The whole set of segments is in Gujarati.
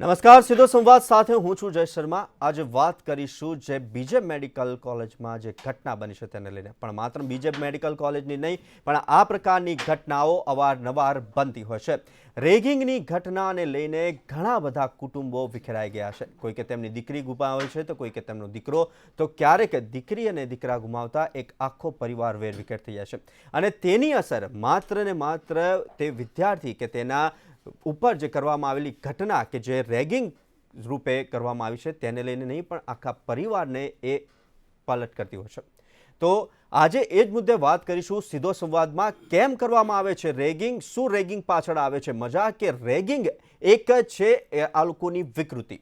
નમસ્કાર, સીધો સંવાદ સાથે હું છું જય શર્મા। આજે વાત કરીશું જે બીજે મેડિકલ કોલેજમાં જે ઘટના બની છે તેને લઈને। પણ માત્ર બીજે મેડિકલ કોલેજની નહીં, પણ આ પ્રકારની ઘટનાઓ અવારનવાર બનતી હોય છે। રેગિંગની ઘટનાને લઈને ઘણા બધા કુટુંબો વિખેરાઈ ગયા છે। કોઈ કે તેમની દીકરી ગુમાવે છે તો કોઈ કે તેમનો દીકરો, તો ક્યારેક દીકરી અને દીકરા ગુમાવતા એક આખો પરિવાર વેરવિખેર થઈ જાય છે। અને તેની અસર માત્ર ને માત્ર તે વિદ્યાર્થી કે તેના ઉપર જે કરવામાં આવેલી ઘટના કે જે રેગિંગ રૂપે કરવામાં આવી છે તેને લઈને નહીં, પણ આખા પરિવારને એ પલટ કરતી હોય છે। તો આજે એ જ મુદ્દે વાત કરીશું સીધો સંવાદમાં। કેમ કરવામાં આવે છે રેગિંગ? શું રેગિંગ પાછળ આવે છે મજા, કે રેગિંગ એક જ છે આ લોકોની વિકૃતિ?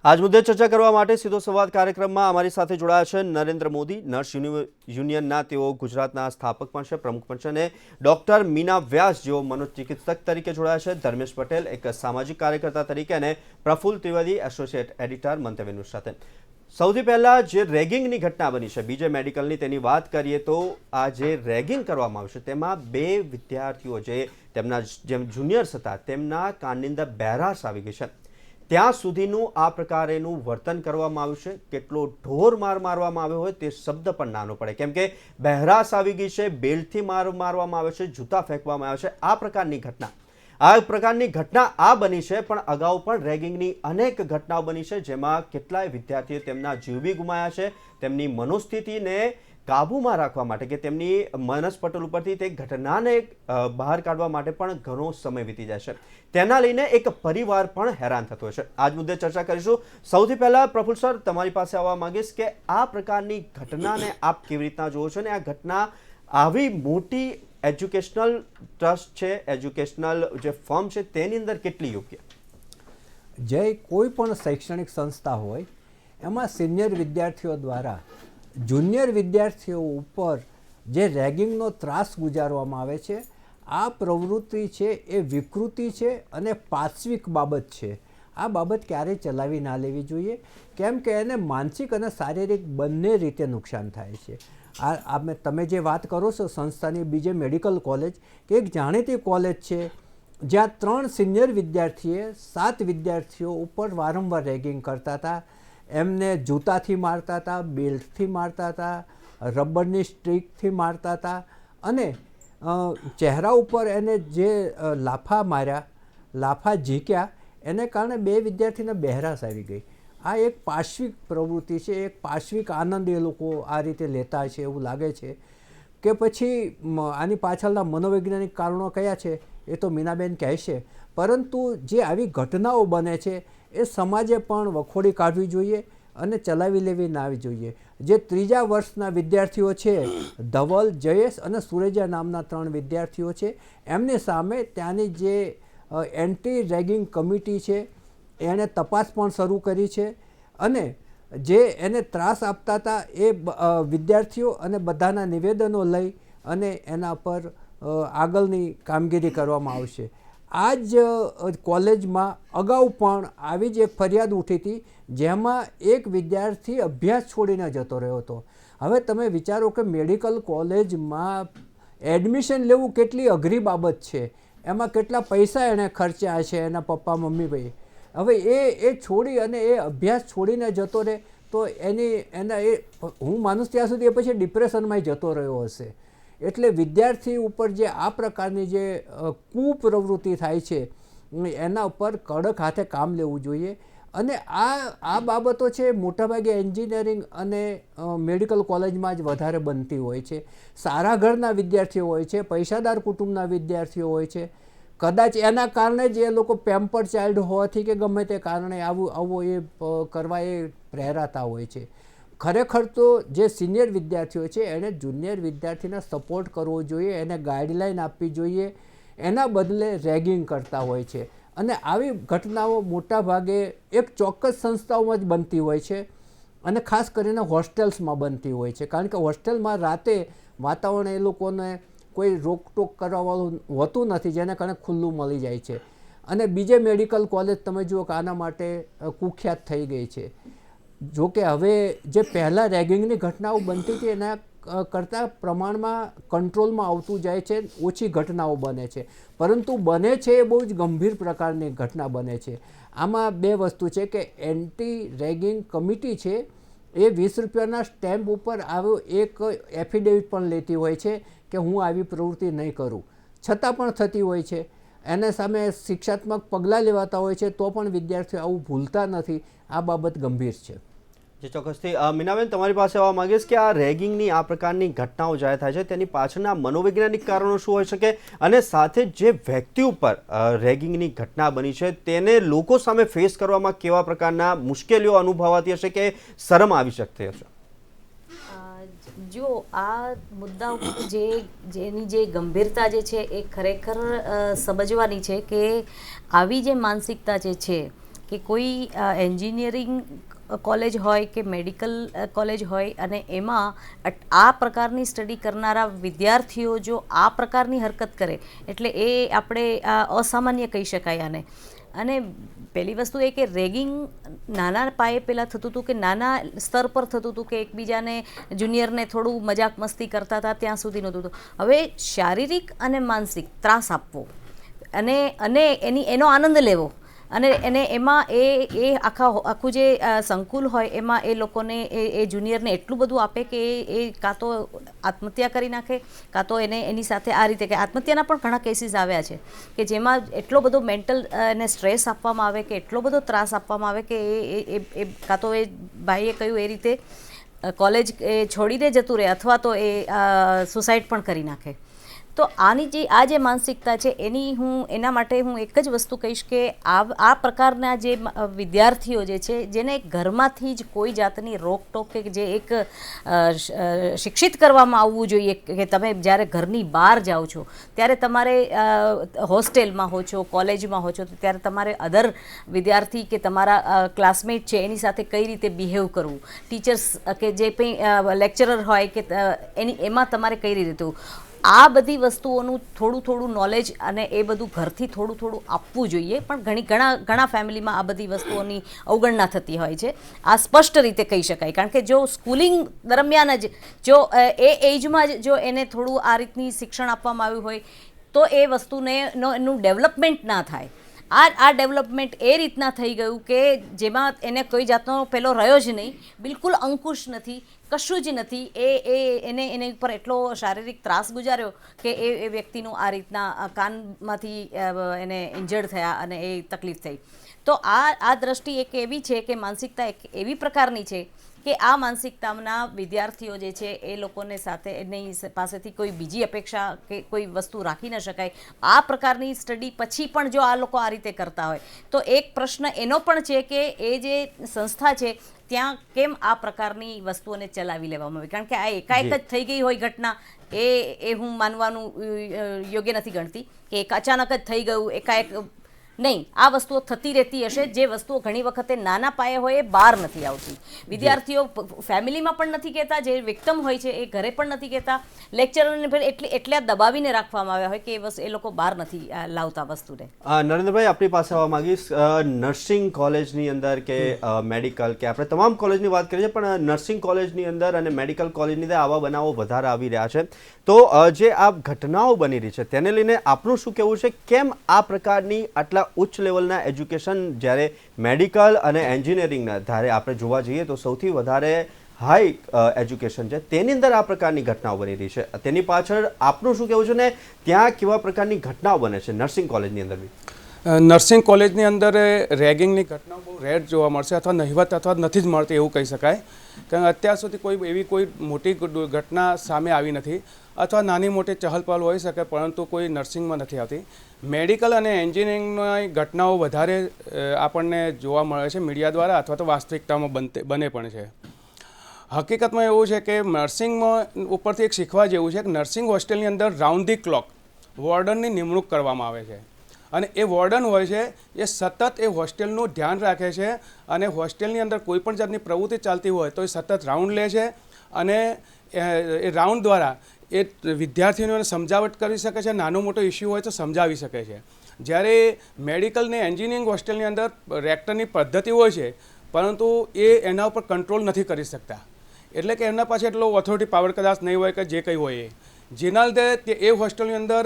આજ મુદ્દે ચર્ચા કરવા માટે સીધો સંવાદ કાર્યક્રમમાં અમારી સાથે જોડાયા છે નરેન્દ્ર મોદી, નર્સ યુનિયનના તેઓ ગુજરાતના સ્થાપક પણ છે, પ્રમુખ પણ છે, અને ડૉક્ટર મીના વ્યાસ જેઓ મનોચિકિત્સક તરીકે જોડાયા છે, ધર્મેશ પટેલ એક સામાજિક કાર્યકર્તા તરીકે, અને પ્રફુલ્લ ત્રિવેદી એસોસિએટ એડિટર મંતવ્ય ન્યૂઝ સાથે। સૌથી પહેલા જે રેગિંગની ઘટના બની છે બીજે મેડિકલની તેની વાત કરીએ તો આ જે રેગિંગ કરવામાં આવ્યું છે તેમાં બે વિદ્યાર્થીઓ જે તેમના જેમ જુનિયર્સ હતા તેમના કાનની અંદર બહેરાશ આવી ગઈ છે। ત્યાં સુધીનું આ પ્રકારેનું વર્તન કરવામાં આવ્યું છે। કેટલો ઢોર માર મારવામાં આવ્યો હોય તે શબ્દ પણ નાનો પડે, કેમ કે બહેરાશ આવી ગઈ છે, બેલ્ટથી મારવામાં આવે છે, જૂતા ફેંકવામાં આવે છે। આ પ્રકારની ઘટના આ બની છે, પણ અગાઉ પણ રેગિંગની અનેક ઘટનાઓ બની છે, જેમાં કેટલાય વિદ્યાર્થીઓ તેમના જીવ બી ગુમાયા છે। તેમની મનોસ્થિતિને કાબૂમાં રાખવા માટે કે તેમની મનસ્પટલ ઉપરથી તે ઘટનાને બહાર કાઢવા માટે પણ ઘણો સમય વીતી જાય છે। તેના લઈને એક પરિવાર પણ હેરાન થતો હોય છે। આજ મુદ્દે ચર્ચા કરીશું। સૌથી પહેલા પ્રફુલ્લ સર, તમારી પાસે આવવા માંગીશ કે આ પ્રકારની ઘટનાને આપ કેવી રીતના જુઓ છો, અને આ ઘટના આવી મોટી એજ્યુકેશનલ ટ્રસ્ટ છે, એજ્યુકેશનલ જે ફર્મ છે તેની અંદર કેટલી યોગ્ય? જે કોઈ પણ શૈક્ષણિક સંસ્થા હોય એમાં સિનિયર વિદ્યાર્થીઓ દ્વારા જુનિયર વિદ્યાર્થીઓ ઉપર જે રેગિંગનો ત્રાસ ગુજારવામાં આવે છે, આ પ્રવૃત્તિ છે એ વિકૃતિ છે અને પાશ્વિક બાબત છે। આ બાબત ક્યારેય ચલાવી ના લેવી જોઈએ, કેમ કે એને માનસિક અને શારીરિક બંને રીતે નુકસાન થાય છે। તમે જે વાત કરો છો સંસ્થાની બીજે મેડિકલ કોલેજ, કે એક જાણીતી કોલેજ છે જ્યાં 3 સિનિયર વિદ્યાર્થીએ 7 વિદ્યાર્થીઓ ઉપર વારંવાર રેગિંગ કરતા હતા। એમને જૂતાથી મારતા હતા, બેલ્ટથી મારતા હતા, રબરની સ્ટ્રીકથી મારતા હતા, અને ચહેરા ઉપર એને જે લાફા માર્યા, લાફા ઝીક્યા, એને કારણે 2 વિદ્યાર્થીને બહેરાશ આવી ગઈ। આ એક પાશ્વિક પ્રવૃત્તિ છે, એક પાશ્વિક આનંદ એ લોકો આ રીતે લેતા છે એવું લાગે છે। કે પછી આની પાછળના મનોવૈજ્ઞાનિક કારણો કયા છે એ તો મીનાબેન કહેશે, પરંતુ જે આવી ઘટનાઓ બને છે એ સમાજે પણ વખોડી કાઢવી જોઈએ અને ચલાવી લેવી ના આવી જોઈએ। જે 3જા વર્ષના વિદ્યાર્થીઓ છે, ધવલ, જયેશ અને સુરેજા નામના 3 વિદ્યાર્થીઓ છે, એમની સામે ત્યાંની જે એન્ટી રેગિંગ કમિટી છે એણે તપાસ પણ શરૂ કરી છે, અને જે એને ત્રાસ આપતા હતા એ વિદ્યાર્થીઓ અને બધાના નિવેદનો લઈ અને એના પર આગળની કામગીરી કરવામાં આવશે। આ જ કોલેજમાં અગાઉ પણ આવી જ એક ફરિયાદ ઉઠી હતી, જેમાં એક વિદ્યાર્થી અભ્યાસ છોડીને જતો રહ્યો હતો। હવે તમે વિચારો કે મેડિકલ કોલેજમાં એડમિશન લેવું કેટલી અઘરી બાબત છે, એમાં કેટલા પૈસા એણે ખર્ચ્યા છે એના પપ્પા મમ્મી ભાઈ। હવે એ છોડી અને એ અભ્યાસ છોડીને જતો રહે તો હું માનું ત્યાં સુધી એ પછી ડિપ્રેશનમાં જતો રહ્યો હશે। એટલે વિદ્યાર્થી ઉપર જે આ પ્રકારની જે કુપ્રવૃત્તિ થાય છે એના ઉપર કડક હાથે કામ લેવું જોઈએ। અને આ બાબતો છે મોટાભાગે એન્જિનિયરિંગ અને મેડિકલ કોલેજમાં જ વધારે બનતી હોય છે। સારા ઘરના વિદ્યાર્થીઓ હોય છે, પૈસાદાર કુટુંબના વિદ્યાર્થીઓ હોય છે, કદાચ એના કારણે જ એ લોકો પેમ્પર્ડ ચાઇલ્ડ હોવાથી કે ગમે તે કારણે આવું એ કરવા એ પ્રેરાતા હોય છે। ખરેખર તો જે સિનિયર વિદ્યાર્થીઓ છે એણે જુનિયર વિદ્યાર્થીને સપોર્ટ કરવો જોઈએ, એને ગાઈડલાઈન આપવી જોઈએ, એના બદલે રેગિંગ કરતા હોય છે। અને આવી ઘટનાઓ મોટાભાગે એક ચોક્કસ સંસ્થાઓમાં જ બનતી હોય છે, અને ખાસ કરીને હોસ્ટેલ્સમાં બનતી હોય છે, કારણ કે હોસ્ટેલમાં રાતે વાતાવરણ એ લોકોને કોઈ રોકટોક કરવાવાળું હોતું નથી, જેને કારણે ખુલ્લું મળી જાય છે। અને બીજે મેડિકલ કોલેજ તમે જુઓ કે આના માટે કુખ્યાત થઈ ગઈ છે। જો કે હવે જે પહેલાં રેગિંગની ઘટનાઓ બનતી હતી એના કરતાં પ્રમાણમાં કંટ્રોલમાં આવતું જાય છે, ઓછી ઘટનાઓ બને છે. પરંતુ બને છે એ બહુ જ ગંભીર પ્રકારની ઘટના બને છે. આમાં બે વસ્તુ છે કે એન્ટી રેગિંગ કમિટી છે એ 20 રૂપિયાના સ્ટેમ્પ ઉપર આવો એક એફિડેવિટ પણ લેતી હોય છે કે હું આવી પ્રવૃત્તિ નહીં કરું, છતાં પણ થતી હોય છે. એના સામે શિક્ષાત્મક પગલાં લેવાતા હોય છે તો પણ વિદ્યાર્થીઓ આવું ભૂલતા નથી. આ બાબત ગંભીર છે. જે ચોક્કસથી મીનાબેન તમારી પાસે આવવા માંગીશ કે આ રેગિંગની આ પ્રકારની ઘટનાઓ જ્યારે થાય છે તેની પાછળના મનોવૈજ્ઞાનિક કારણો શું હોઈ શકે, અને સાથે જે વ્યક્તિ ઉપર રેગિંગની ઘટના બની છે તેને લોકો સામે ફેસ કરવામાં કેવા પ્રકારના મુશ્કેલીઓ અનુભવાતી હશે કે શરમ આવી શકતી હશે? જો આ મુદ્દા ઉપર જેની જે ગંભીરતા જે છે એ ખરેખર સમજવાની છે કે આવી જે માનસિકતા જે છે કે કોઈ એન્જિનિયરિંગ કોલેજ હોય કે મેડિકલ કોલેજ હોય અને એમાં આ પ્રકારની સ્ટડી કરનારા વિદ્યાર્થીઓ જો આ પ્રકારની હરકત કરે એટલે એ આપણે અસામાન્ય કહી શકાય આને. અને પહેલી વસ્તુ એ કે રેગિંગ નાના પાયે પહેલાં થતું હતું કે નાના સ્તર પર થતું હતું કે એકબીજાને જુનિયરને થોડું મજાક મસ્તી કરતા હતા ત્યાં સુધી નહોતું થતું. હવે શારીરિક અને માનસિક ત્રાસ આપવો અને એનો આનંદ લેવો અને એમાં એ આખું જે સંકુલ હોય એમાં એ લોકોને એ જુનિયરને એટલું બધું આપે કે એ કાં તો આત્મહત્યા કરી નાખે કાં તો એની સાથે આ રીતે કે આત્મહત્યાના પણ ઘણા કેસીસ આવ્યા છે કે જેમાં એટલો બધો મેન્ટલ એને સ્ટ્રેસ આપવામાં આવે કે એટલો બધો ત્રાસ આપવામાં આવે કે એ કાં તો એ ભાઈએ કહ્યું એ રીતે કોલેજ એ છોડીને જતું રહે અથવા તો એ સુસાઇડ પણ કરી નાખે. તો આ જે માનસિકતા છે એના માટે હું એક જ વસ્તુ કહીશ કે આ પ્રકારના જે વિદ્યાર્થીઓ જે છે જેને ઘરમાંથી જ કોઈ જાતની રોકટોક કે જે એક શિક્ષિત કરવામાં આવવું જોઈએ કે તમે જ્યારે ઘરની બહાર જાઓ છો ત્યારે તમારે હોસ્ટેલમાં હો છો, કોલેજમાં હો છો ત્યારે તમારે અધર વિદ્યાર્થી કે તમારા ક્લાસમેટ છે એની સાથે કઈ રીતે બિહેવ કરવું, ટીચર્સ કે જે કંઈ લેક્ચરર હોય કે એમાં તમારે કઈ રીતે આ બધી વસ્તુઓનું થોડું નોલેજ અને એ બધું ઘરથી થોડું આપવું જોઈએ. પણ ઘણા ફેમિલીમાં આ બધી વસ્તુઓની અવગણના થતી હોય છે. આ સ્પષ્ટ રીતે કહી શકાય કારણ કે જો સ્કૂલિંગ દરમિયાન જ જો એ એજમાં જ જો એને થોડું આ રીતની શિક્ષણ આપવામાં આવ્યું હોય તો એ વસ્તુને એનું ડેવલપમેન્ટ ના થાય. આ ડેવલપમેન્ટ એ રીતના થઈ ગયું કે જેમાં એને કોઈ જાતનો પેલો રહ્યો જ નહીં, બિલકુલ અંકુશ નથી, કશું જ નથી. એની ઉપર એટલો શારીરિક ત્રાસ ગુજાર્યો કે એ વ્યક્તિનું આ રીતના કાનમાંથી એને ઇન્જર્ડ થયા અને એ તકલીફ થઈ. તો આ દ્રષ્ટિ એક એવી છે કે માનસિકતા એક એવી પ્રકારની છે કે આ માનસિકતાના વિદ્યાર્થીઓ જે છે એ લોકોને સાથે એની પાસેથી કોઈ બીજી અપેક્ષા કે કોઈ વસ્તુ રાખી ન શકાય. આ પ્રકારની સ્ટડી પછી પણ જો આ લોકો આ રીતે કરતા હોય તો એક પ્રશ્ન એનો પણ છે કે એ જે સંસ્થા છે ત્યાં કેમ આ પ્રકારની વસ્તુઓને ચલાવી લેવામાં આવે, કારણ કે આ એકાએક જ થઈ ગઈ હોય ઘટના એ હું માનવાનું યોગ્ય નથી ગણતી કે એક અચાનક જ થઈ ગયું એકાએક નહીં. આ વસ્તુઓ થતી રહેતી હશે. જે વસ્તુઓ ઘણી વખતે નાના પાયે હોય એ બહાર નથી આવતી. વિદ્યાર્થીઓ ફેમિલીમાં પણ નથી કહેતા, જે વિક્ટિમ હોય છે એ ઘરે પણ નથી કહેતા, લેક્ચરરને એટલા દબાવીને રાખવામાં આવ્યા હોય કે એ લોકો બહાર નથી લાવતા વસ્તુને. નરેન્દ્રભાઈ, આપણી પાસે આવવા માંગીશ. નર્સિંગ કોલેજની અંદર કે મેડિકલ કે આપણે તમામ કોલેજની વાત કરીએ પણ નર્સિંગ કોલેજની અંદર અને મેડિકલ કોલેજની અંદર આવા બનાવો વધારે આવી રહ્યા છે. તો જે આ ઘટનાઓ બની રહી છે તેને લઈને આપનું શું કહેવું છે? કેમ આ પ્રકારની આટલા ઉચ્ચ લેવલના એજ્યુકેશન જ્યારે મેડિકલ અને એન્જિનિયરિંગના ધારે આપણે જોવા જઈએ તો સૌથી વધારે હાઈ એજ્યુકેશન છે તેની અંદર આ પ્રકારની ઘટનાઓ બની રહી છે, તેની પાછળ આપનું શું કહેવું છે ને ત્યાં કેવા પ્રકારની ઘટનાઓ બને છે નર્સિંગ કોલેજની અંદર બી? નર્સિંગ કોલેજની અંદર રેગિંગની ઘટનાઓ બહુ રેર જોવા મળશે અથવા નહિવત અથવા નથી જ મળતી એવું કહી શકાય. કારણ કે અત્યાર સુધી કોઈ મોટી ઘટના સામે આવી નથી અથવા નાની મોટી ચહલપહલ હોઈ શકે પરંતુ કોઈ નર્સિંગમાં નથી આવતી. મેડિકલ અને એન્જિનિયરિંગની ઘટનાઓ વધારે આપણને જોવા મળે છે મીડિયા દ્વારા અથવા તો વાસ્તવિકતામાં બને પણ છે. હકીકતમાં એવું છે કે નર્સિંગમાં ઉપરથી એક શીખવા જેવું છે કે નર્સિંગ હોસ્ટેલની અંદર રાઉન્ડ ધી ક્લોક વોર્ડનની નિમણૂક કરવામાં આવે છે અને એ વોર્ડન હોય છે એ સતત એ હોસ્ટેલનું ધ્યાન રાખે છે અને હોસ્ટેલની અંદર કોઈ પણ જાતની પ્રવૃત્તિ ચાલતી હોય તો એ સતત રાઉન્ડ લે છે અને એ રાઉન્ડ દ્વારા એ વિદ્યાર્થીઓને સમજાવટ કરી શકે છે, નાનો મોટો ઇસ્યુ હોય તો સમજાવી શકે છે. જ્યારે મેડિકલ ને એન્જિનિયરિંગ હોસ્ટેલની અંદર રેક્ટરની પદ્ધતિ હોય છે પરંતુ એ એના ઉપર કંટ્રોલ નથી કરી શકતા. એટલે કે એમના પાસે એટલો ઓથોરિટી પાવર કદાચ નહીં હોય કે જે કંઈ હોય એ, જેના લીધે એ હોસ્ટેલની અંદર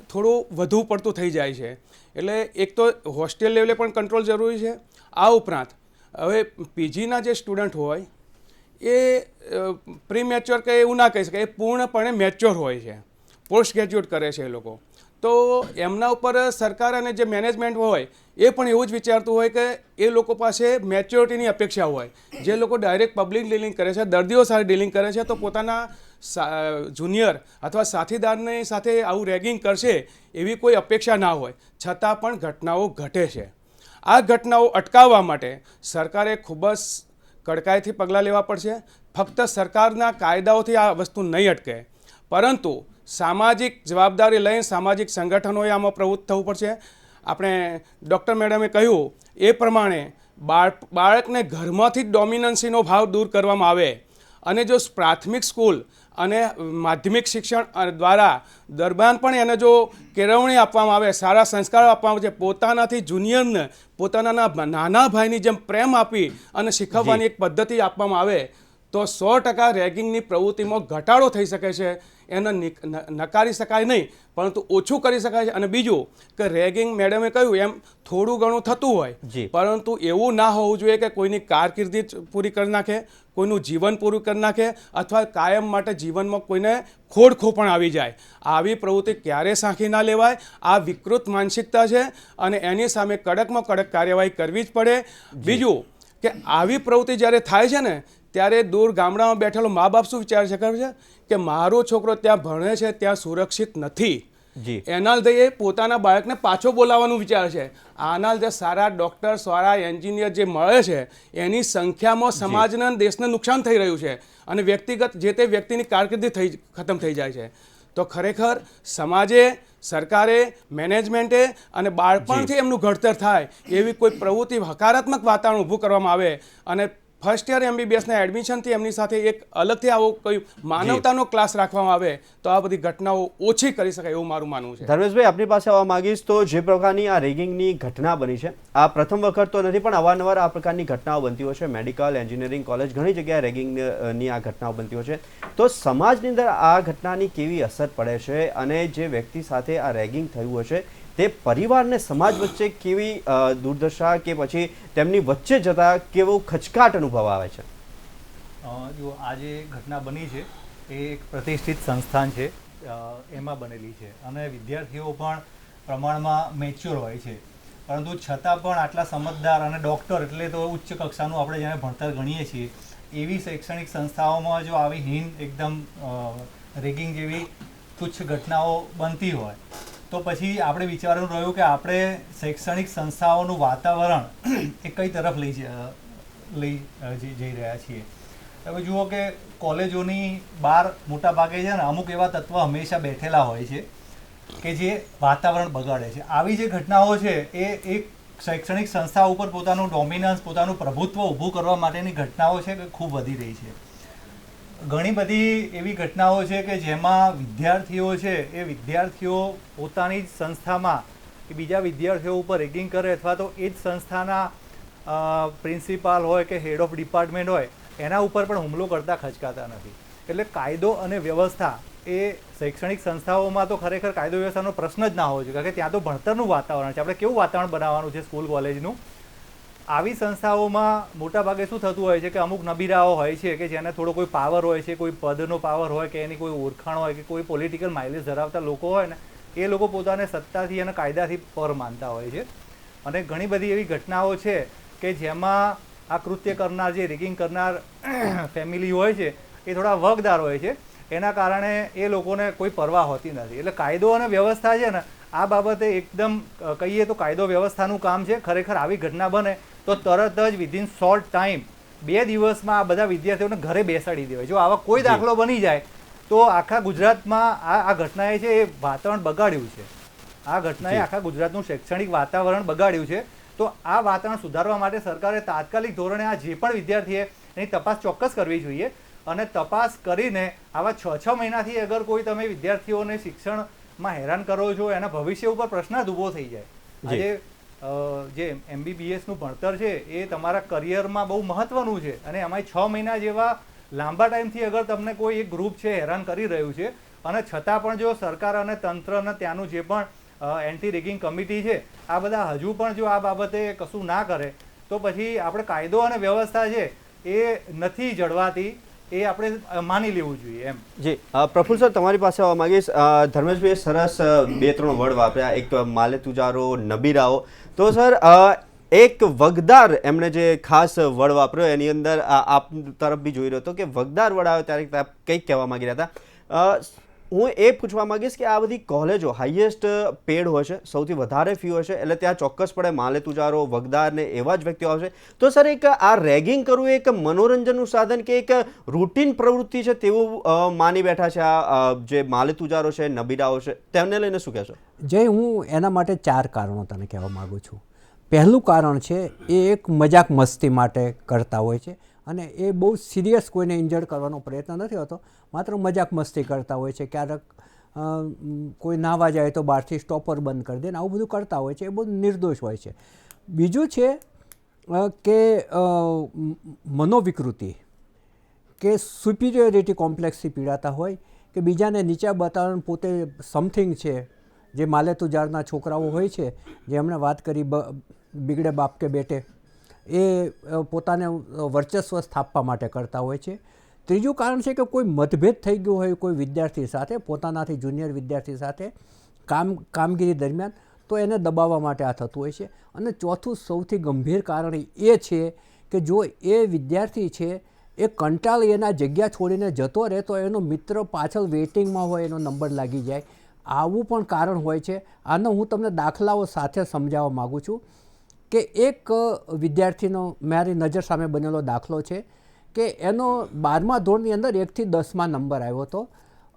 થોડું વધુ પડતું થઈ જાય છે. એટલે એક તો હોસ્ટેલ લેવલે પણ કંટ્રોલ જરૂરી છે. આ ઉપરાંત હવે પીજીના જે સ્ટુડન્ટ હોય એ પ્રી મેચ્યોર કે એવું ના કહી શકાય, એ પૂર્ણપણે મેચ્યોર હોય છે, પોસ્ટ ગ્રેજ્યુએટ કરે છે એ લોકો. તો એમના ઉપર સરકાર અને જે મેનેજમેન્ટ હોય એ પણ એવું જ વિચારતું હોય કે એ લોકો પાસે મેચ્યોરિટીની અપેક્ષા હોય. જે લોકો ડાયરેક્ટ પબ્લિક ડીલિંગ કરે છે, દર્દીઓ સાથે ડીલિંગ કરે છે, તો પોતાના જુનિયર અથવા સાથીદારની સાથે આવું રેગિંગ કરશે એવી કોઈ અપેક્ષા ના હોય, છતાં પણ ઘટનાઓ ઘટે છે. આ ઘટનાઓ અટકાવવા માટે સરકારે ખૂબ જ કડકાઈથી પગલાં લેવા પડશે. ફક્ત સરકારના કાયદાઓથી આ વસ્તુ નહીં અટકે, પરંતુ સામાજિક જવાબદારી લઈને સામાજિક સંગઠનોએ આમાં પ્રવૃત્ત થવું પડશે. આપણે ડૉક્ટર મેડમે કહ્યું એ પ્રમાણે બાળકને ઘરમાંથી જ ડોમિનન્સીનો ભાવ દૂર કરવામાં આવે અને જો પ્રાથમિક સ્કૂલ અને માધ્યમિક શિક્ષણ દ્વારા દરમિયાન પણ એને જો કેળવણી આપવામાં આવે, સારા સંસ્કારો આપવામાં આવે, પોતાનાથી જુનિયરને પોતાના નાના ભાઈની જેમ પ્રેમ આપી અને શીખવવાની એક પદ્ધતિ આપવામાં આવે તો 100% રેગિંગની પ્રવૃત્તિમાં ઘટાડો થઈ શકે છે. એને નકારી શકાય નહીં, પરંતુ ઓછું કરી શકાય છે. અને બીજું કે રેગિંગ મેડમે કહ્યું એમ થોડું ઘણું થતું હોય, પરંતુ એવું ના હોવું જોઈએ કે કોઈની કારકિર્દી પૂરી કરી નાખે, કોઈનું જીવન પૂરું કરી નાખે, અથવા કાયમ માટે જીવનમાં કોઈને ખોડ આવી જાય. આવી પ્રવૃત્તિ ક્યારે સાંખી ના લેવાય. આ વિકૃત માનસિકતા છે અને એની સામે કડકમાં કડક કાર્યવાહી કરવી જ પડે. બીજું કે આવી પ્રવૃત્તિ જ્યારે થાય છે ને ત્યારે દૂર ગામડામાં બેઠેલો મા બાપ શું વિચારે છે ખબર છે કે મારો છોકરો ત્યાં ભણે છે ત્યાં સુરક્ષિત નથી, એના લીધે એ પોતાના બાળકને પાછો બોલાવવાનું વિચારે છે. આના લીધે સારા ડૉક્ટર, સારા એન્જિનિયર જે મળે છે એની સંખ્યામાં સમાજને અને દેશને નુકસાન થઈ રહ્યું છે અને વ્યક્તિગત જે તે વ્યક્તિની કારકિર્દી ખતમ થઈ જાય છે. તો ખરેખર સમાજે, સરકારે, મેનેજમેન્ટે અને બાળપણથી એમનું ઘડતર થાય એવી કોઈ પ્રવૃત્તિ, હકારાત્મક વાતાવરણ ઊભું કરવામાં આવે અને ફર્સ્ટ યર MBBSના એડમિશનથી એમની સાથે એક અલગથી આવો કોઈ માનવતાનો ક્લાસ રાખવામાં આવે તો આ બધી ઘટનાઓ ઓછી કરી શકાય એવું મારું માનવું છે. ધર્મેશભાઈ, આપની પાસે આવવા માંગીશ તો જે પ્રકારની આ રેગિંગની ઘટના બની છે, આ પ્રથમ વખત તો નથી, પણ અવારનવાર આ પ્રકારની ઘટનાઓ બનતી હોય છે. મેડિકલ, એન્જિનિયરિંગ કોલેજ, ઘણી જગ્યાએ રેગિંગની આ ઘટનાઓ બનતી હોય છે. તો સમાજની અંદર આ ઘટનાની કેવી અસર પડે છે અને જે વ્યક્તિ સાથે આ રેગિંગ થયું હશે તે પરિવારને સમાજ વચ્ચે કેવી દુર્દશા કે પછી તેમની વચ્ચે જતા કેવો ખચકાટ અનુભવ આવે છે? જો આ જે ઘટના બની છે એ એક પ્રતિષ્ઠિત સંસ્થાન છે, એમાં બનેલી છે અને વિદ્યાર્થીઓ પણ પ્રમાણમાં મેચ્યોર હોય છે, પરંતુ છતાં પણ આટલા સમજદાર અને ડૉક્ટર એટલે તો ઉચ્ચ કક્ષાનું આપણે જેને ભણતર ગણીએ છીએ એવી શૈક્ષણિક સંસ્થાઓમાં જો આવી હીન એકદમ રેગિંગ જેવી તુચ્છ ઘટનાઓ બનતી હોય તો પછી આપણે વિચારવાનું રહ્યું કે આપણે શૈક્ષણિક સંસ્થાઓનું વાતાવરણ એ કઈ તરફ લઈ જઈ રહ્યા છીએ. હવે જુઓ કે કોલેજોની બહાર મોટા ભાગે છે ને અમુક એવા તત્વ હંમેશા બેઠેલા હોય છે કે જે વાતાવરણ બગાડે છે. આવી જે ઘટનાઓ છે એ એક શૈક્ષણિક સંસ્થા ઉપર પોતાનું ડોમિનન્સ, પોતાનું પ્રભુત્વ ઊભું કરવા માટેની ઘટનાઓ છે કે ખૂબ વધી રહી છે. ઘણી બધી એવી ઘટનાઓ છે કે જેમાં વિદ્યાર્થીઓ છે એ વિદ્યાર્થીઓ પોતાની જ સંસ્થામાં કે બીજા વિદ્યાર્થીઓ ઉપર રેગિંગ કરે અથવા તો એ જ સંસ્થાના પ્રિન્સિપાલ હોય કે હેડ ઓફ ડિપાર્ટમેન્ટ હોય એના ઉપર પણ હુમલો કરતા ખચકાતા નથી. એટલે કાયદો અને વ્યવસ્થા એ શૈક્ષણિક સંસ્થાઓમાં તો ખરેખર કાયદો વ્યવસ્થાનો પ્રશ્ન જ ના હોવો જોઈએ, કારણ કે ત્યાં તો ભણતરનું વાતાવરણ છે. આપણે કેવું વાતાવરણ બનાવવાનું છે સ્કૂલ કોલેજનું. આવી સંસ્થાઓમાં મોટાભાગે શું થતું હોય છે કે અમુક નબીરાઓ હોય છે કે જેને થોડો કોઈ પાવર હોય છે, કોઈ પદનો પાવર હોય કે એની કોઈ ઓળખાણ હોય કે કોઈ પોલિટિકલ માઇલેજ ધરાવતા લોકો હોય ને એ લોકો પોતાને સત્તાથી અને કાયદાથી પર માનતા હોય છે. અને ઘણી બધી એવી ઘટનાઓ છે કે જેમાં આ કૃત્ય કરનાર, જે રેગિંગ કરનાર ફેમિલી હોય છે એ થોડા વગદાર હોય છે. એના કારણે એ લોકોને કોઈ પરવા હોતી નથી. એટલે કાયદો અને વ્યવસ્થા છે ને આ બાબતે એકદમ કહીએ તો કાયદો વ્યવસ્થાનું કામ છે. ખરેખર આવી ઘટના બને તો તરત જ વિધિન શોર્ટ ટાઈમ 2 દિવસમાં આ બધા વિદ્યાર્થીઓને ઘરે બેસાડી દેવાય. જો આવા કોઈ દાખલો બની જાય તો આખા ગુજરાતમાં આ ઘટનાએ છે એ વાતાવરણ બગાડ્યું છે. આ ઘટનાએ આખા ગુજરાતનું શૈક્ષણિક વાતાવરણ બગાડ્યું છે. તો આ વાતાવરણ સુધારવા માટે સરકારે તાત્કાલિક ધોરણે આ જે પણ વિદ્યાર્થીએ એની તપાસ ચોક્કસ કરવી જોઈએ અને તપાસ કરીને આવા 6 મહિનાથી અગર કોઈ તમે વિદ્યાર્થીઓને શિક્ષણમાં હેરાન કરો છો એના ભવિષ્ય ઉપર પ્રશ્ન જ ઊભો થઈ જાય. આજે જે MBBSનું ભણતર છે એ તમારા કરિયરમાં બહુ મહત્વનું છે અને એમાં 6 મહિના જેવા લાંબા ટાઈમથી અગર તમને કોઈ એક ગ્રુપ છે હેરાન કરી રહ્યું છે અને છતાં પણ જો સરકાર અને તંત્ર અને ત્યાંનું જે પણ એન્ટી રેગિંગ કમિટી છે આ બધા હજુ પણ જો આ બાબતે કશું ના કરે તો પછી આપણે કાયદો અને વ્યવસ્થા છે એ નથી જળવાતી, એ આપણે માની લેવું જોઈએ એમ. જી પ્રફુલ્લ સર, તમારી પાસે આવવા માંગીશ. ધર્મેશભાઈએ સરસ 2-3 વર્ડ વાપર્યા, એક માલે તુજારો, નબીરાઓ. તો સર એક વગદાર એમણે જે ખાસ વર્ડ વાપર્યો એની અંદર આપ તરફ બી જોઈ રહ્યો હતો કે વગદાર વર્ડ આવ્યો ત્યારે કંઈક કહેવા માંગી રહ્યા હતા. હું એ પૂછવા માંગીશ કે આ બધી કોલેજો હાઈએસ્ટ પેડ હોય છે, સૌથી વધારે ફી હોય છે, એટલે ત્યાં ચોક્કસપણે માલે તુજારો, વગદાર ને એવા જ વ્યક્તિઓ આવશે. તો સર એક આ રેગિંગ કરવું એક મનોરંજનનું સાધન કે એક રૂટીન પ્રવૃત્તિ છે તેવું માની બેઠા છે આ જે માલે તુજારો છે, નબીરાઓ છે, તેમને લઈને શું કહેશો? જે હું એના માટે 4 કારણો તને કહેવા માગું છું. પહેલું કારણ છે એ એક મજાક મસ્તી માટે કરતા હોય છે અને એ બહુ સિરિયસ કોઈને ઇન્જર્ડ કરવાનો પ્રયત્ન નથી હોતો, માત્ર મજાક મસ્તી કરતા હોય છે. ક્યારેક કોઈ નાવા જાય તો બહારથી સ્ટોપર બંધ કરી દે ને આવું બધું કરતા હોય છે, એ બહુ નિર્દોષ હોય છે. બીજું છે કે મનોવિકૃતિ કે સુપિરિયોરિટી કોમ્પ્લેક્સથી પીડાતા હોય કે બીજાને નીચા બતાવવાનું પોતે સમથિંગ છે. જે માલે તુજારના છોકરાઓ હોય છે, જે એમણે વાત કરી બિગડે બાપ કે બેટે, એ પોતાને વર્ચસ્વ સ્થાપવા માટે કરતા હોય છે. ત્રીજું કારણ છે કે કોઈ મતભેદ થઈ ગયો હોય કોઈ વિદ્યાર્થી સાથે, પોતાનાથી જુનિયર વિદ્યાર્થી સાથે કામગીરી દરમિયાન, તો એને દબાવવા માટે આ થતું હોય છે. અને ચોથું સૌથી ગંભીર કારણ એ છે કે જો એ વિદ્યાર્થી છે એ કંટાળી એના જગ્યા છોડીને જતો રહે તો એનો મિત્ર પાછળ વેઇટિંગમાં હોય, એનો નંબર લાગી જાય, આવું પણ કારણ હોય છે. આનો હું તમને દાખલાઓ સાથે સમજાવવા માગું છું કે એક વિદ્યાર્થીનો મારી નજર સામે બનેલો દાખલો છે કે એનો 12મા ધોરણની અંદર 1 થી 10માં નંબર આવ્યો હતો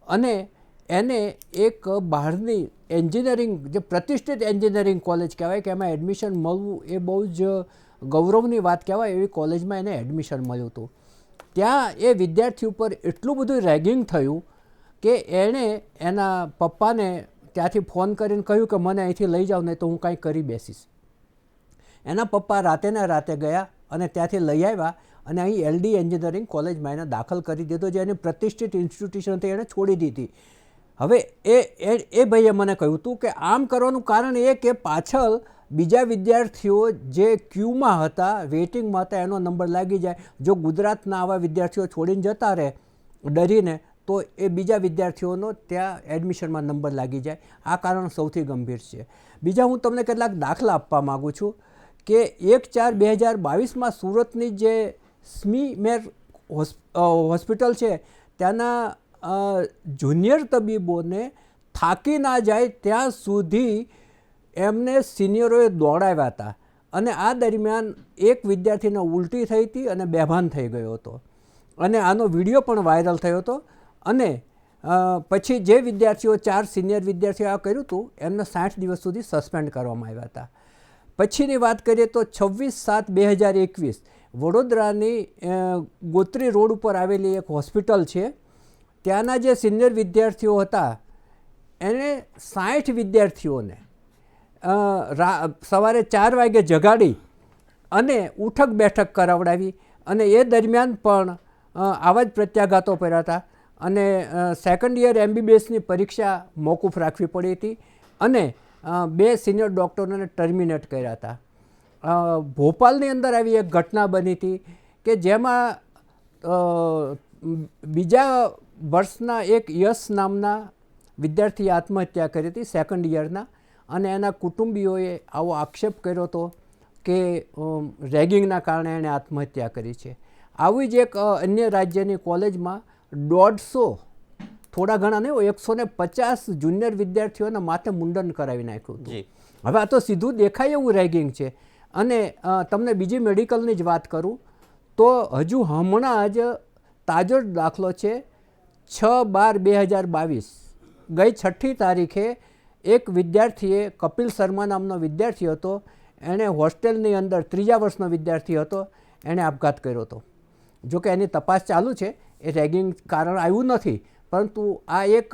અને એને એક બહારની એન્જિનિયરિંગ, જે પ્રતિષ્ઠિત એન્જિનિયરિંગ કોલેજ કહેવાય કે એમાં એડમિશન મળવું એ બહુ જ ગૌરવની વાત કહેવાય, એવી કોલેજમાં એને એડમિશન મળ્યું હતું. ત્યાં એ વિદ્યાર્થી ઉપર એટલું બધું રેગિંગ થયું કે એણે એના પપ્પાને ત્યાંથી ફોન કરીને કહ્યું કે મને અહીંથી લઈ જાઓ નહીં તો હું કાંઈ કરી બેસીશ. એના પપ્પા રાતેને રાતે ગયા અને ત્યાંથી લઈ આવ્યા અને અહીં LD એન્જિનિયરિંગ કોલેજમાં એને દાખલ કરી દીધો, જે એની પ્રતિષ્ઠિત ઇન્સ્ટિટ્યુશનથી એણે છોડી દીધી. હવે એ ભાઈએ મને કહ્યું હતું કે આમ કરવાનું કારણ એ કે પાછળ બીજા વિદ્યાર્થીઓ જે ક્યુમાં હતા, વેઇટિંગમાં હતા, એનો નંબર લાગી જાય. જો ગુજરાતના આવા વિદ્યાર્થીઓ છોડીને જતા રહે ડરીને તો એ બીજા વિદ્યાર્થીઓનો ત્યાં એડમિશનમાં નંબર લાગી જાય. આ કારણ સૌથી ગંભીર છે. બીજા હું તમને કેટલાક દાખલા આપવા માગું છું કે 1/4/2022માં સુરતની જે સ્મી મેર હોસ્પિટલ છે ત્યાંના જુનિયર તબીબોને થાકી ના જાય ત્યાં સુધી એમને સિનિયરોએ દોડાવ્યા હતા અને આ દરમિયાન એક વિદ્યાર્થીને ઉલટી થઈ હતી અને બેભાન થઈ ગયો હતો અને આનો વિડીયો પણ વાયરલ થયો હતો. અને પછી જે વિદ્યાર્થીઓ 4 સિનિયર વિદ્યાર્થીઓ આ કર્યું હતું એમને 60 દિવસ સુધી સસ્પેન્ડ કરવામાં આવ્યા હતા. પછીની વાત કરીએ તો 26/7/2021 વડોદરાની ગોત્રી રોડ ઉપર આવેલી એક હોસ્પિટલ છે, ત્યાંના જે સિનિયર વિદ્યાર્થીઓ હતા એને 60 વિદ્યાર્થીઓને સવારે 4 વાગે જગાડી અને ઉઠક બેઠક કરાવડાવી અને એ દરમિયાન પણ આવા જ પ્રત્યાઘાતો કર્યા હતા અને સેકન્ડ યર MBBSની પરીક્ષા મોકૂફ રાખવી પડી હતી અને 2 સિનિયર ડૉક્ટરોને ટર્મિનેટ કર્યા હતા. ભોપાલની અંદર આવી એક ઘટના બની હતી કે જેમાં બીજા વર્ષના એક યશ નામના વિદ્યાર્થીએ આત્મહત્યા કરી હતી સેકન્ડ યરના, અને એના કુટુંબીઓએ આવો આક્ષેપ કર્યો હતો કે રેગિંગના કારણે એણે આત્મહત્યા કરી છે. આવી જ એક અન્ય રાજ્યની કોલેજમાં 150, થોડા ઘણા નહીં, 150 જુનિયર વિદ્યાર્થીઓના માથે મુંડન કરાવી નાખ્યું હતું. હવે આ તો સીધું દેખાય એવું રેગિંગ છે. અને તમને બીજી મેડિકલની જ વાત કરું તો હજુ હમણાં જ તાજો જ દાખલો છે. 6/12/2022 ગઈ 6ઠી તારીખે એક વિદ્યાર્થીએ, કપિલ શર્મા નામનો વિદ્યાર્થી હતો, એણે હોસ્ટેલની અંદર 3જા વર્ષનો વિદ્યાર્થી હતો, એણે આપઘાત કર્યો હતો. જોકે એની તપાસ ચાલુ છે, એ રેગિંગ કારણ આવ્યું નથી, પરંતુ આ એક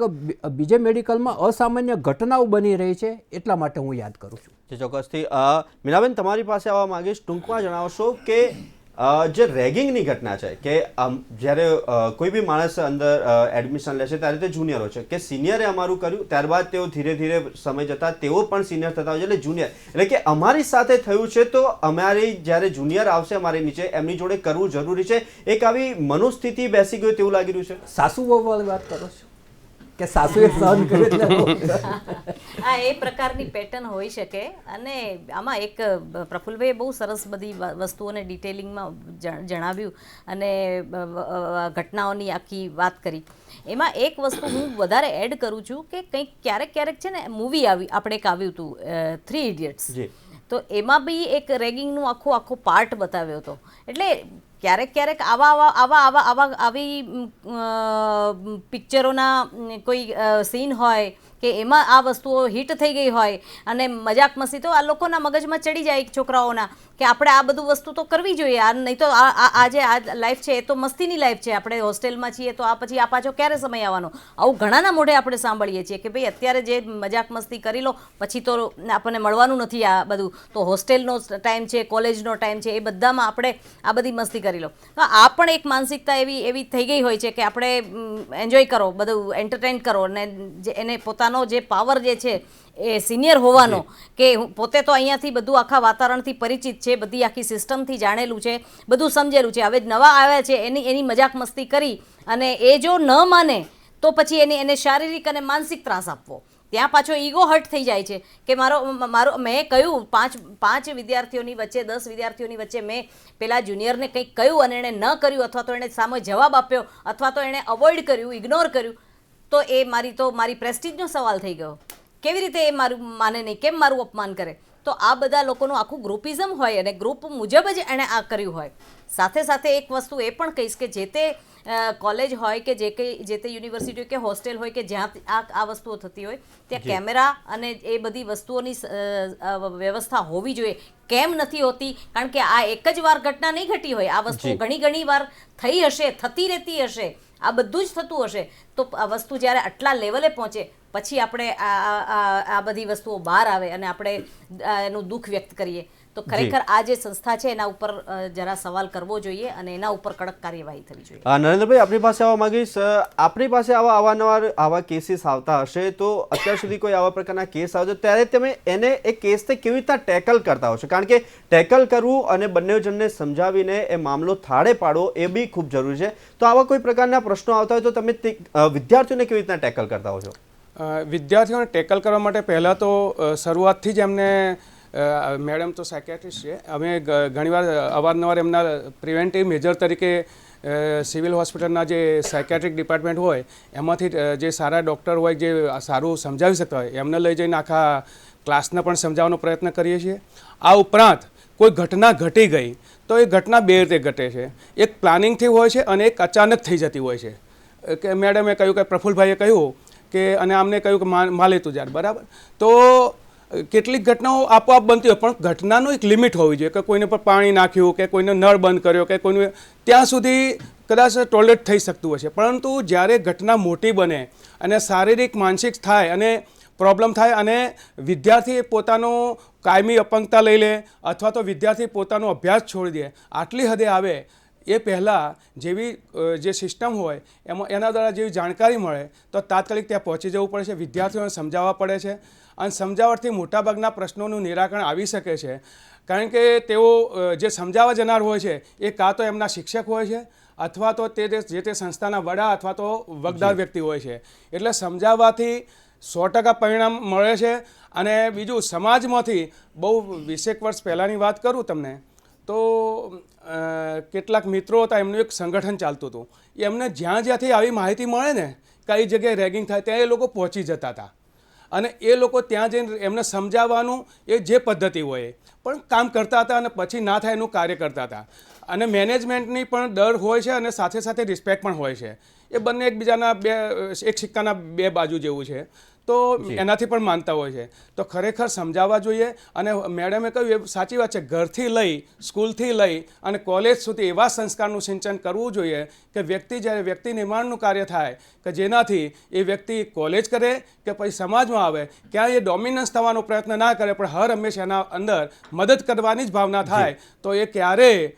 બીજે મેડિકલમાં અસામાન્ય ઘટનાઓ બની રહી છે એટલા માટે હું યાદ કરું છું. જે ચોક્કસથી મીનાબેન તમારી પાસે આવવા માંગીશ, ટૂંકમાં જણાવશો કે જે રેગિંગની ઘટના છે કે જ્યારે કોઈ બી માણસ અંદર એડમિશન લે છે ત્યારે તે જુનિયર હોય છે કે સિનિયરે અમારું કર્યું, ત્યારબાદ તેઓ ધીરે ધીરે સમય જતાં તેઓ પણ સિનિયર થતા હોય છે, એટલે જુનિયર, એટલે કે અમારી સાથે થયું છે તો અમારી જ્યારે જુનિયર આવશે અમારી નીચે એમની જોડે કરવું જરૂરી છે. એક આવી મનોસ્થિતિ બેસી ગઈ તેવું લાગી રહ્યું છે. સાસુ વહુવાળી વાત કરો છો કે સાસુએ સહન કર્યું એટલે હા, એ પ્રકારની પેટર્ન હોઈ શકે. અને આમાં એક પ્રફુલ્લભાઈએ બહુ સરસ બધી વસ્તુઓને ડિટેલિંગમાં જણાવ્યું અને ઘટનાઓની આખી વાત કરી. એમાં એક વસ્તુ હું વધારે એડ કરું છું કે કંઈક ક્યારેક છે ને મૂવી આપણે એક આવ્યું હતું 3 ઇડિયટ્સ, તો એમાં બી એક રેગિંગનું આખો પાર્ટ બતાવ્યો હતો. એટલે ક્યારેક આવી પિક્ચરોના કોઈ સીન હોય કે એમાં આ વસ્તુઓ હિટ થઈ ગઈ હોય અને મજાક મસ્તી તો આ લોકોના મગજમાં ચડી જાય છોકરાઓના કે આપણે આ બધું વસ્તુ તો કરવી જોઈએ, આ નહીં તો આ જે લાઈફ છે એ તો મસ્તીની લાઈફ છે, આપણે હોસ્ટેલમાં છીએ તો આ પછી આ પાછો ક્યારે સમય આવવાનો. આવું ઘણાના મોઢે આપણે સાંભળીએ છીએ કે ભાઈ અત્યારે જે મજાક મસ્તી કરી લો પછી તો આપણને મળવાનું નથી, આ બધું તો હોસ્ટેલનો ટાઈમ છે, કોલેજનો ટાઈમ છે, એ બધામાં આપણે આ બધી મસ્તી કરી લો. તો આ પણ એક માનસિકતા એવી થઈ ગઈ હોય છે કે આપણે એન્જોય કરો, બધું એન્ટરટેન કરો અને એને પોતાનો જે પાવર જે છે એ સિનિયર હોવાનો કે પોતે તો અહીંયાથી બધું આખા વાતાવરણથી પરિચિત છે, બધી આખી સિસ્ટમથી જાણેલું છે, બધું સમજેલું છે, હવે નવા આવ્યા છે એની મજાક મસ્તી કરી અને એ જો ન માને તો પછી એને શારીરિક અને માનસિક ત્રાસ આપવો. ત્યાં પાછો ઈગો હર્ટ થઈ જાય છે કે મારો મેં કહ્યું 5 વિદ્યાર્થીઓની વચ્ચે 10 વિદ્યાર્થીઓની વચ્ચે મેં પેલા જુનિયરને કંઈક કહ્યું અને એણે ન કર્યું અથવા તો એણે સામે જવાબ આપ્યો અથવા તો એણે અવોઇડ કર્યું, ઇગ્નોર કર્યું, તો એ મારી પ્રેસ્ટીજનો સવાલ થઈ ગયો. કેવી રીતે એ મારું માને નહીં, કેમ મારું અપમાન કરે? તો આ બધા લોકોનું આખું ગ્રુપિઝમ હોય અને ગ્રુપ મુજબ જ એણે આ કર્યું હોય. સાથે એક વસ્તુ એ પણ કહીશ કે જે તે કોલેજ હોય કે જે તે યુનિવર્સિટી હોય કે હોસ્ટેલ હોય કે જ્યાં આ વસ્તુઓ થતી હોય ત્યાં કેમેરા અને એ બધી વસ્તુઓની વ્યવસ્થા હોવી જોઈએ. કેમ નથી હોતી? કારણ કે આ એક જ વાર ઘટના નહીં ઘટી હોય, આ વસ્તુ ઘણી વાર થઈ હશે, થતી રહેતી હશે, આ બધું જ થતું હશે. તો આ વસ્તુ જ્યારે આટલા લેવલે પહોંચે પછી આપણે આ બધી વસ્તુઓ બહાર આવે અને આપણે એનું દુઃખ વ્યક્ત કરીએ તો ખરેખર આ જે સંસ્થા છે એના ઉપર જરા સવાલ કરવો જોઈએ અને એના ઉપર કડક કાર્યવાહી થવી જોઈએ. નરેન્દ્રભાઈ, આપણી પાસે આવવા માંગીશ, આપણી પાસે અવારનવાર આવા કેસીસ આવતા હશે, તો અત્યાર સુધી કોઈ આવા પ્રકારના કેસ આવે તો ત્યારે તમે એને એ કેસને કેવી રીતના ટેકલ કરતા હશો? કારણ કે ટેકલ કરવું અને બંને જણને સમજાવીને એ મામલો થાળે પાડવો એ બી ખૂબ જરૂરી છે. તો આવા કોઈ પ્રકારના પ્રશ્નો આવતા હોય તો તમે વિદ્યાર્થીઓને કેવી રીતના ટેકલ કરતા હો છો? વિદ્યાર્થીઓને ટેકલ કરવા માટે પહેલાં તો શરૂઆતથી જ એમને મેડમ તો સાયકેટ્રિસ્ટ છે, અમે ઘણીવાર અવારનવાર એમના પ્રિવેન્ટિવ મેજર તરીકે સિવિલ હોસ્પિટલના જે સાયકેટ્રિક ડિપાર્ટમેન્ટ હોય એમાંથી જે સારા ડૉક્ટર હોય જે સારું સમજાવી શકતા હોય એમને લઈ જઈને આખા ક્લાસને પણ સમજાવવાનો પ્રયત્ન કરીએ છીએ. આ ઉપરાંત કોઈ ઘટના ઘટી ગઈ તો એ ઘટના બે રીતે ઘટે છે. એક પ્લાનિંગથી હોય છે અને એક અચાનક થઈ જતી હોય છે. કે મેડમે કહ્યું કે પ્રફુલ્લભાઈએ કહ્યું કે અને આમને કહ્યું કે માલે તું યાર, બરાબર. તો કેટલીક ઘટનાઓ આપોઆપ બનતી હોય પણ ઘટનાનું એક લિમિટ હોવી જોઈએ કે કોઈને પર પાણી નાખ્યું કે કોઈને નળ બંધ કર્યો કે કોઈને ત્યાં સુધી કદાચ ટોલરેટ થઈ શકતું હોય છે. પરંતુ જ્યારે ઘટના મોટી બને અને શારીરિક માનસિક થાય અને પ્રોબ્લેમ થાય અને વિદ્યાર્થી પોતાનો કાયમી અપંગતા લઈ લે અથવા તો વિદ્યાર્થી પોતાનો અભ્યાસ છોડી દે, આટલી હદે આવે એ પહેલાં જેવી જે સિસ્ટમ હોય એમાં એના દ્વારા જેવી જાણકારી મળે તો તાત્કાલિક ત્યાં પહોંચી જવું પડે છે, વિદ્યાર્થીઓને સમજાવવા પડે છે અને સમજાવવાથી મોટાભાગના પ્રશ્નોનું નિરાકરણ આવી શકે છે. કારણ કે તેઓ જે સમજાવવા જનાર હોય છે એ કાં તો એમના શિક્ષક હોય છે અથવા તો જે તે સંસ્થાના વડા અથવા તો વગદાર વ્યક્તિ હોય છે. એટલે સમજાવવાથી 100% પરિણામ મળે છે. અને બીજું, સમાજમાંથી બહુ 20 વર્ષ પહેલાંની વાત કરું તમને તો કેટલાક મિત્રો હતા, એમનું એક સંગઠન ચાલતું હતું. એમને જ્યાંથી આવી માહિતી મળે ને કઈ જગ્યાએ રેગિંગ થાય ત્યાં એ લોકો પહોંચી જતા હતા અને એ લોકો ત્યાં જઈને એમને સમજાવવાનું એ જે પદ્ધતિ હોય પણ કામ કરતા હતા અને પછી ના થાય એનું કાર્ય કરતા હતા. અને મેનેજમેન્ટની પણ ડર હોય છે અને સાથે રિસ્પેક્ટ પણ હોય છે. એ બંને એકબીજાના એક સિક્કાના બે બાજુ જેવું છે. તો એનાથી પણ માનતા હોય છે. તો ખરેખર સમજાવવા જોઈએ. અને મેડમે કહ્યું એ સાચી વાત છે, ઘરથી લઈ સ્કૂલથી લઈ અને કોલેજ સુધી એવા સંસ્કારનું સિંચન કરવું જોઈએ કે જ્યારે વ્યક્તિ નિર્માણનું કાર્ય થાય કે જેનાથી એ વ્યક્તિ કોલેજ કરે કે પછી સમાજમાં આવે ક્યાંય એ ડોમિનન્સ થવાનો પ્રયત્ન ના કરે પણ હર હંમેશા એના અંદર મદદ કરવાની જ ભાવના થાય તો એ ક્યારેય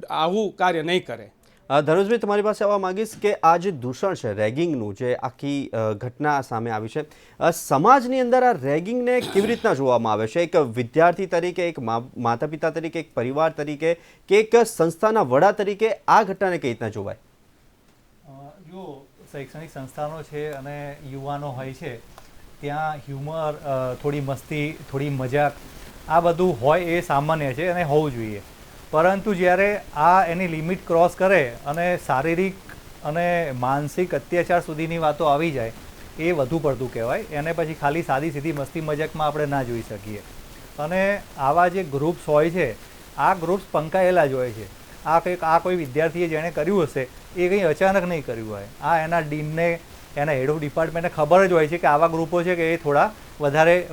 આવું કાર્ય નહીં કરે. ધનુષભાઈ, તમારી પાસે આવવા માંગીશ કે આ જે દૂષણ છે રેગિંગનું, જે આખી ઘટના સામે આવી છે, સમાજની અંદર આ રેગિંગને કેવી રીતના જોવામાં આવે છે? એક વિદ્યાર્થી તરીકે, એક માતા પિતા તરીકે, એક પરિવાર તરીકે કે એક સંસ્થાના વડા તરીકે આ ઘટનાને કઈ રીતના જોવાય? જો શૈક્ષણિક સંસ્થાનો છે અને યુવાનો હોય છે, ત્યાં હ્યુમર, થોડી મસ્તી, થોડી મજાક, આ બધું હોય એ સામાન્ય છે અને હોવું જોઈએ. પરંતુ જ્યારે આ એની લિમિટ ક્રોસ કરે અને શારીરિક અને માનસિક અત્યાચાર સુધીની વાતો આવી જાય, એ વધુ પડતું કહેવાય. એને પછી ખાલી સાદી સીધી મસ્તી મજાકમાં આપણે ના જોઈ શકીએ. અને આવા જે ગ્રુપ્સ હોય છે, આ ગ્રુપ્સ પંકાયેલા જ હોય છે. આ કોઈ વિદ્યાર્થીએ જેણે કર્યું હશે એ કંઈ અચાનક નહીં કર્યું હોય. આ એના ડીનને, એના હેડ ઓફ ડિપાર્ટમેન્ટને ખબર જ હોય છે કે આવા ગ્રુપો છે કે એ થોડા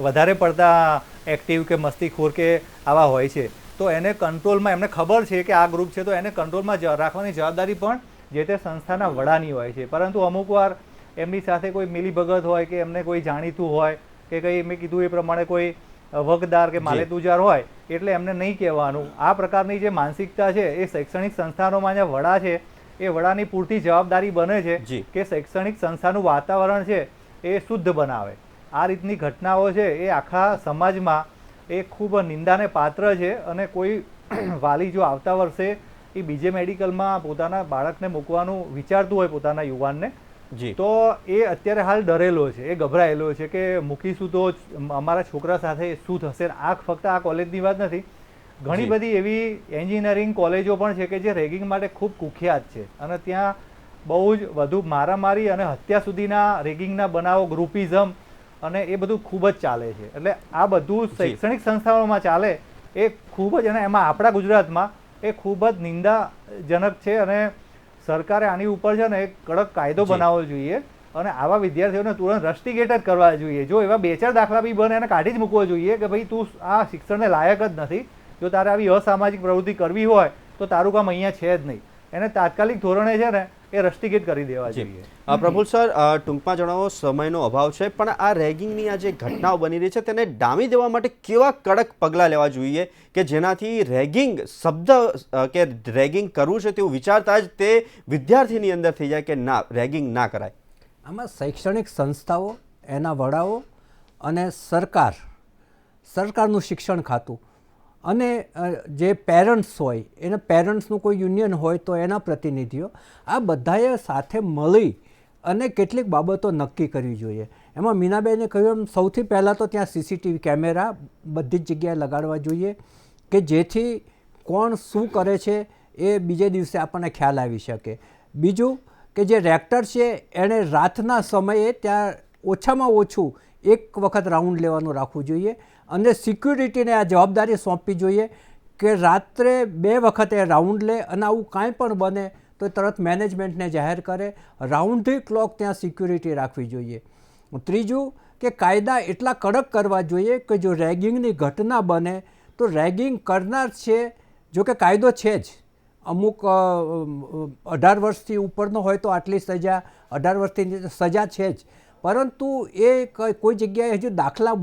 વધારે પડતા એક્ટિવ કે મસ્તીખોર કે આવા હોય છે. તો એને કંટ્રોલમાં, એમને ખબર છે કે આ ગ્રુપ છે તો એને કંટ્રોલમાં રાખવાની જવાબદારી પણ જે તે સંસ્થાના વડાની હોય છે. પરંતુ અમુક વાર એમની સાથે કોઈ મિલીભગત હોય કે એમને કોઈ જાણીતું હોય કે કંઈ મેં કીધું એ પ્રમાણે કોઈ વગદાર કે માલેતુજાર હોય એટલે એમને નહીં કહેવાનું. આ પ્રકારની જે માનસિકતા છે એ શૈક્ષણિક સંસ્થાનોમાં જે વડા છે એ વડાની પૂરતી જવાબદારી બને છે કે શૈક્ષણિક સંસ્થાનું વાતાવરણ છે એ શુદ્ધ બનાવે. આ રીતની ઘટનાઓ છે એ આખા સમાજમાં એ ખૂબ નિંદાને પાત્ર છે. અને કોઈ વાલી જો આવતા વર્ષે એ બીજે મેડિકલમાં પોતાના બાળકને મૂકવાનું વિચારતું હોય, પોતાના યુવાનને, તો એ અત્યારે હાલ ડરેલો છે, એ ગભરાયેલો છે કે મૂકીશું તો અમારા છોકરા સાથે શું થશે. આ ફક્ત આ કોલેજની વાત નથી, ઘણી બધી એવી એન્જિનિયરિંગ કોલેજો પણ છે કે જે રેગિંગ માટે ખૂબ કુખ્યાત છે અને ત્યાં બહુ જ વધુ મારામારી અને હત્યા સુધીના રેગિંગના બનાવો, ગ્રુપિઝમ અને એ બધું ખૂબ જ ચાલે છે. એટલે આ બધું શૈક્ષણિક સંસ્થાઓમાં ચાલે એ ખૂબ જ, અને એમાં આપણા ગુજરાતમાં એ ખૂબ જ નિંદાજનક છે. અને સરકારે આની ઉપર છે ને એક કડક કાયદો બનાવવો જોઈએ અને આવા વિદ્યાર્થીઓને તુરંત રસ્ટિકેટ જ કરવા જોઈએ. જો એવા 2-4 દાખલા બી બને એને કાઢી જ મૂકવો જોઈએ કે ભાઈ તું આ શિક્ષણને લાયક જ નથી. જો તારે આવી અસામાજિક પ્રવૃત્તિ કરવી હોય તો તારું કામ અહીંયા છે જ નહીં. એને તાત્કાલિક ધોરણે છે ને એ રસ્ટિકેટ કરી દેવા જોઈએ. પ્રફુલ્લ સર, ટૂંકમાં જણાવો, સમયનો અભાવ છે, પણ આ રેગિંગની આ જે ઘટનાઓ બની રહી છે તેને ડામી દેવા માટે કેવા કડક પગલાં લેવા જોઈએ કે જેનાથી રેગિંગ શબ્દ કે રેગિંગ કરવું છે તેવું વિચારતા જ તે વિદ્યાર્થીની અંદર થઈ જાય કે ના, રેગિંગ ના કરાય? આમાં શૈક્ષણિક સંસ્થાઓ, એના વડાઓ અને સરકારનું શિક્ષણ ખાતું અને જે પેરેન્ટ્સ હોય, એને પેરેન્ટ્સનું કોઈ યુનિયન હોય તો એના પ્રતિનિધિઓ, આ બધાએ સાથે મળી અને કેટલીક બાબતો નક્કી કરવી જોઈએ. એમાં મીનાબેને કહ્યું એમ સૌથી પહેલાં તો ત્યાં સીસીટીવી કેમેરા બધી જ જગ્યાએ લગાડવા જોઈએ કે જેથી કોણ શું કરે છે એ બીજે દિવસે આપણને ખ્યાલ આવી શકે. બીજું કે જે રેક્ટર છે એણે રાતના સમયે ત્યાં ઓછામાં ઓછું એક વખત રાઉન્ડ લેવાનું રાખવું જોઈએ અને સિક્યુરિટીને આ જવાબદારી સોંપવી જોઈએ કે રાત્રે 2 વખત એ રાઉન્ડ લે અને આવું કાંઈ પણ બને તો તરત મેનેજમેન્ટને જાહેર કરે. રાઉન્ડ ધી ક્લોક ત્યાં સિક્યુરિટી રાખવી જોઈએ. ત્રીજું કે કાયદા એટલા કડક કરવા જોઈએ કે જો રેગિંગની ઘટના બને તો રેગિંગ કરનાર છે, જો કે કાયદો છે જ, અમુક 18 વર્ષથી ઉપરનો હોય તો આટલી સજા, 18 વર્ષથી સજા છે જ, પરંતુ એ કોઈ જગ્યાએ હજુ દાખલા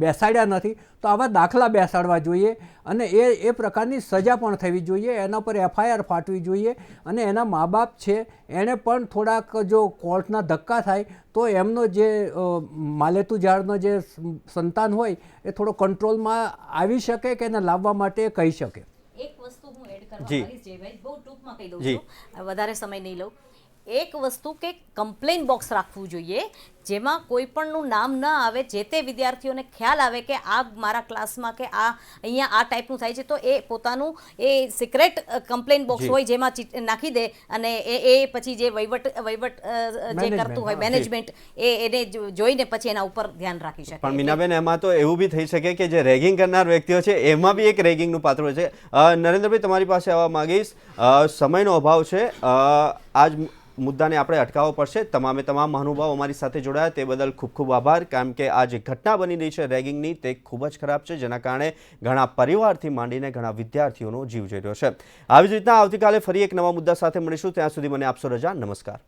બેસાડ્યા નથી તો આવા દાખલા બેસાડવા જોઈએ અને એ પ્રકારની સજા પણ થવી જોઈએ. એના પર FIR ફાટવી જોઈએ અને એના મા બાપ છે એણે પણ થોડાક, જો કોર્ટના ધક્કા થાય તો એમનો જે માલેતુજારનો જે સંતાન હોય એ થોડો કંટ્રોલમાં આવી શકે કે એને લાવવા માટે કહી શકે. એક વસ્તુ હું એડ કરવા માંગીશ જયભાઈ, બહુ ટૂંકમાં કહી દઉં છું, વધારે સમય નહીં લઉં. એક વસ્તુ કે કમ્પ્લેન બોક્સ રાખવું જોઈએ જેમાં કોઈ પણનું નામ ન આવે, જે તે વિદ્યાર્થીઓને ખ્યાલ આવે કે આ મારા ક્લાસમાં કે આ અહીંયા આ ટાઈપનું થાય છે તો એ પોતાનું એ સિક્રેટ કમ્પ્લેન બોક્સ હોય જેમાં નાખી દે અને એ પછી જે વહીવટ જે કરતું હોય મેનેજમેન્ટ એને જોઈને પછી એના ઉપર ધ્યાન રાખી શકે. પણ મીનાબેન, એમાં તો એવું બી થઈ શકે કે જે રેગિંગ કરનાર વ્યક્તિઓ છે એમાં બી એક રેગિંગનું પાત્ર હોય છે. નરેન્દ્રભાઈ, તમારી પાસે આવવા માંગીશ. સમયનો અભાવ છે, આજ મુદ્દાને આપણે અટકાવવો પડશે. તમામ મહાનુભાવો અમારી સાથે જોડાયા તે બદલ ખૂબ ખૂબ આભાર. કારણ કે આ જે ઘટના બની રહી છે રેગિંગની તે ખૂબ જ ખરાબ છે, જેના કારણે ઘણા પરિવારથી માંડીને ઘણા વિદ્યાર્થીઓનો જીવ જઈ રહ્યો છે. આવી જ રીતના આવતીકાલે ફરી એક નવા મુદ્દા સાથે મળીશું. ત્યાં સુધી મને આપશો રજા. નમસ્કાર.